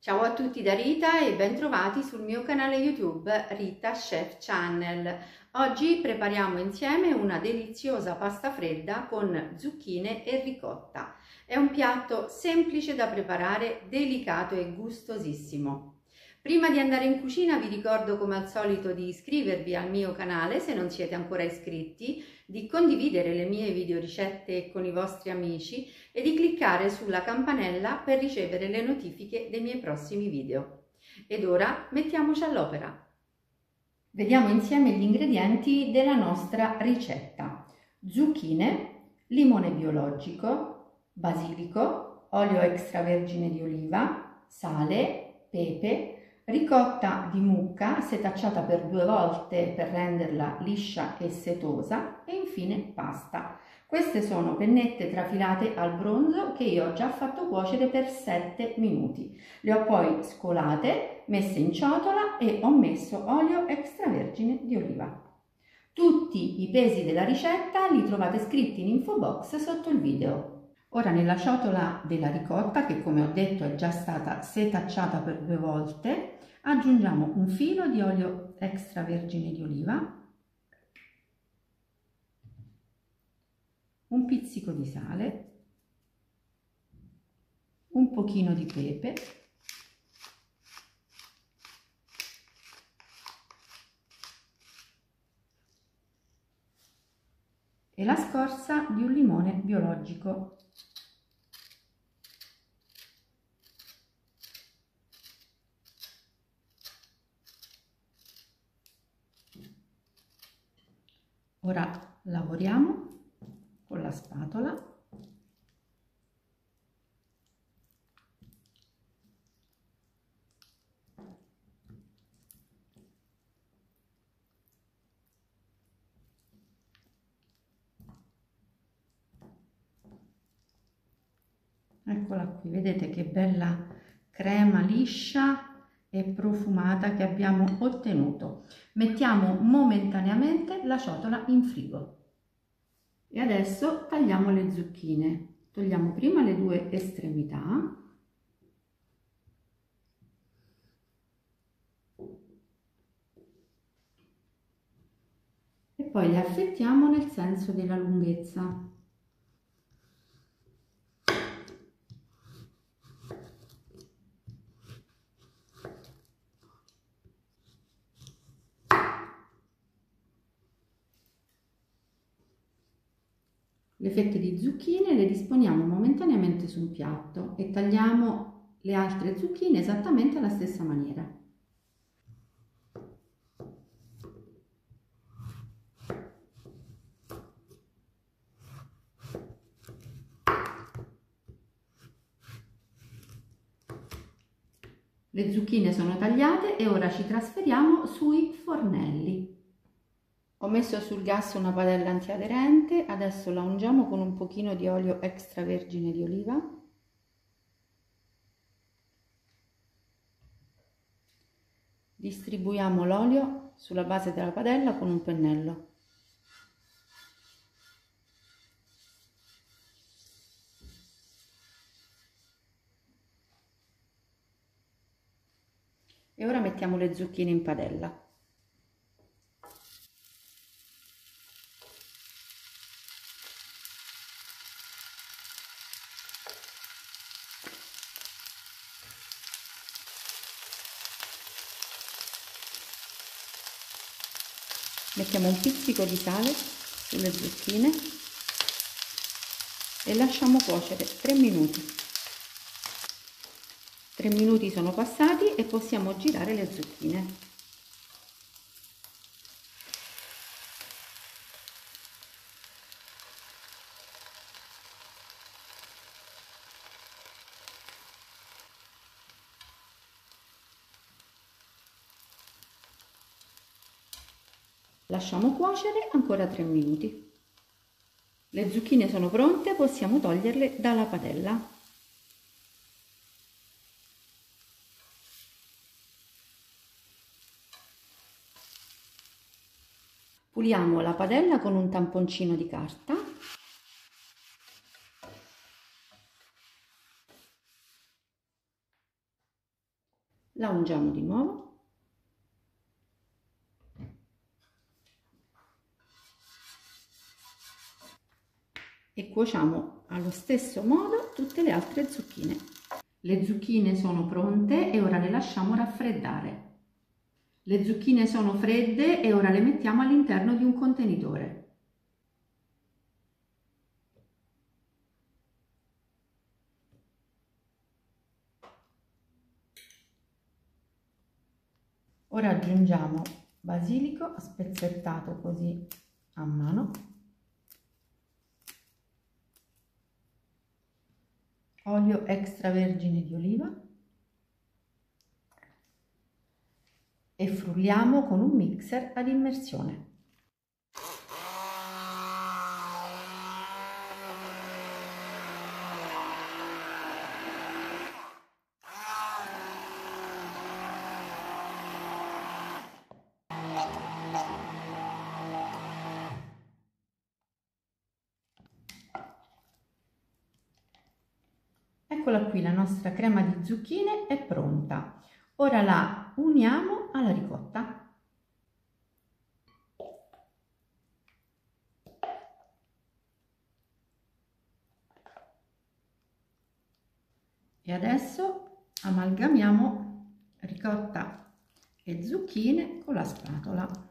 Ciao a tutti da Rita e bentrovati sul mio canale YouTube Rita Chef Channel. Oggi prepariamo insieme una deliziosa pasta fredda con zucchine e ricotta. È un piatto semplice da preparare, delicato e gustosissimo. Prima di andare in cucina vi ricordo come al solito di iscrivervi al mio canale se non siete ancora iscritti, di condividere le mie video ricette con i vostri amici e di cliccare sulla campanella per ricevere le notifiche dei miei prossimi video. Ed ora mettiamoci all'opera. Vediamo insieme gli ingredienti della nostra ricetta: zucchine, limone biologico, basilico, olio extravergine di oliva, sale, pepe, ricotta di mucca setacciata per 2 volte per renderla liscia e setosa e infine pasta. Queste sono pennette trafilate al bronzo che io ho già fatto cuocere per 7 minuti. Le ho poi scolate, messe in ciotola e ho messo olio extravergine di oliva. Tutti i pesi della ricetta li trovate scritti in info box sotto il video. Ora nella ciotola della ricotta, che come ho detto è già stata setacciata per 2 volte, aggiungiamo un filo di olio extravergine di oliva, un pizzico di sale, un pochino di pepe, e la scorza di un limone biologico. Ora lavoriamo con la spatola . Eccola qui, vedete che bella crema liscia e profumata che abbiamo ottenuto. Mettiamo momentaneamente la ciotola in frigo. E adesso tagliamo le zucchine. Togliamo prima le 2 estremità . E poi le affettiamo nel senso della lunghezza. Le fette di zucchine le disponiamo momentaneamente su un piatto e tagliamo le altre zucchine esattamente alla stessa maniera. Le zucchine sono tagliate e ora ci trasferiamo sui fornelli. Ho messo sul gas una padella antiaderente, adesso la ungiamo con un pochino di olio extravergine di oliva. Distribuiamo l'olio sulla base della padella con un pennello. E ora mettiamo le zucchine in padella. Mettiamo un pizzico di sale sulle zucchine e lasciamo cuocere 3 minuti. 3 minuti sono passati e possiamo girare le zucchine. Lasciamo cuocere ancora 3 minuti. Le zucchine sono pronte, possiamo toglierle dalla padella. Puliamo la padella con un tamponcino di carta La ungiamo di nuovo. E cuociamo allo stesso modo tutte le altre zucchine. Le zucchine sono pronte e ora le lasciamo raffreddare. Le zucchine sono fredde e ora le mettiamo all'interno di un contenitore. Ora aggiungiamo basilico spezzettato così a mano, olio extravergine di oliva e frulliamo con un mixer ad immersione. Eccola qui, la nostra crema di zucchine è pronta. Ora la uniamo alla ricotta. E adesso amalgamiamo ricotta e zucchine con la spatola.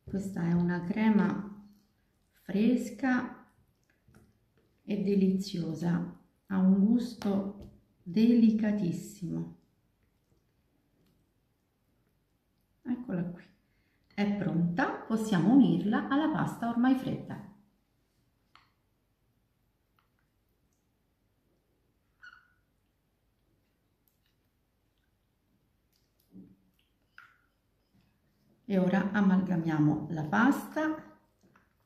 Questa è una crema fresca e deliziosa, ha un gusto delicatissimo. Eccola qui, è pronta, possiamo unirla alla pasta ormai fredda. E ora amalgamiamo la pasta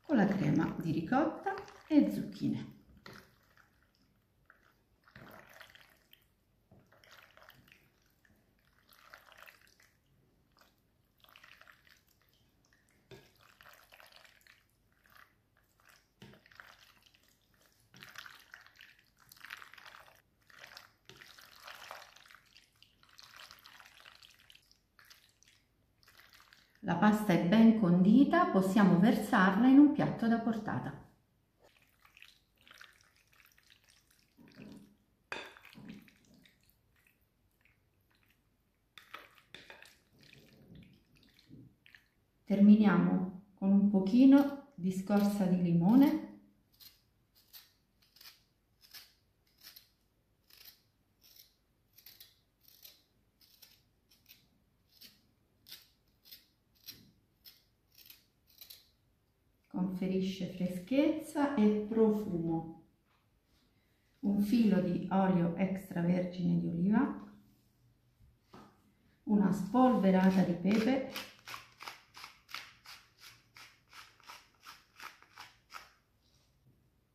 con la crema di ricotta e zucchine. La pasta è ben condita, possiamo versarla in un piatto da portata. Terminiamo con un pochino di scorza di limone . Conferisce freschezza e profumo. Un filo di olio extravergine di oliva, una spolverata di pepe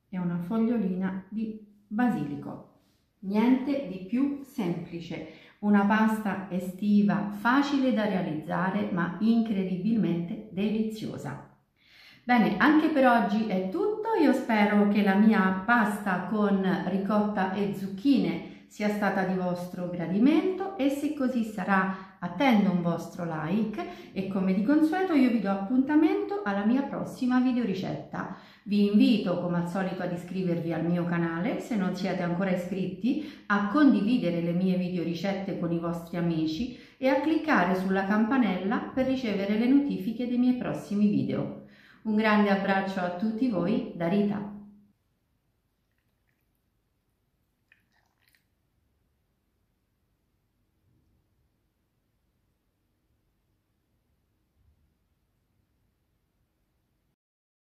e una fogliolina di basilico. Niente di più semplice, una pasta estiva facile da realizzare ma incredibilmente deliziosa. Bene, anche per oggi è tutto, io spero che la mia pasta con ricotta e zucchine sia stata di vostro gradimento e se così sarà attendo un vostro like e come di consueto io vi do appuntamento alla mia prossima videoricetta. Vi invito come al solito ad iscrivervi al mio canale se non siete ancora iscritti, a condividere le mie videoricette con i vostri amici e a cliccare sulla campanella per ricevere le notifiche dei miei prossimi video. Un grande abbraccio a tutti voi da Rita.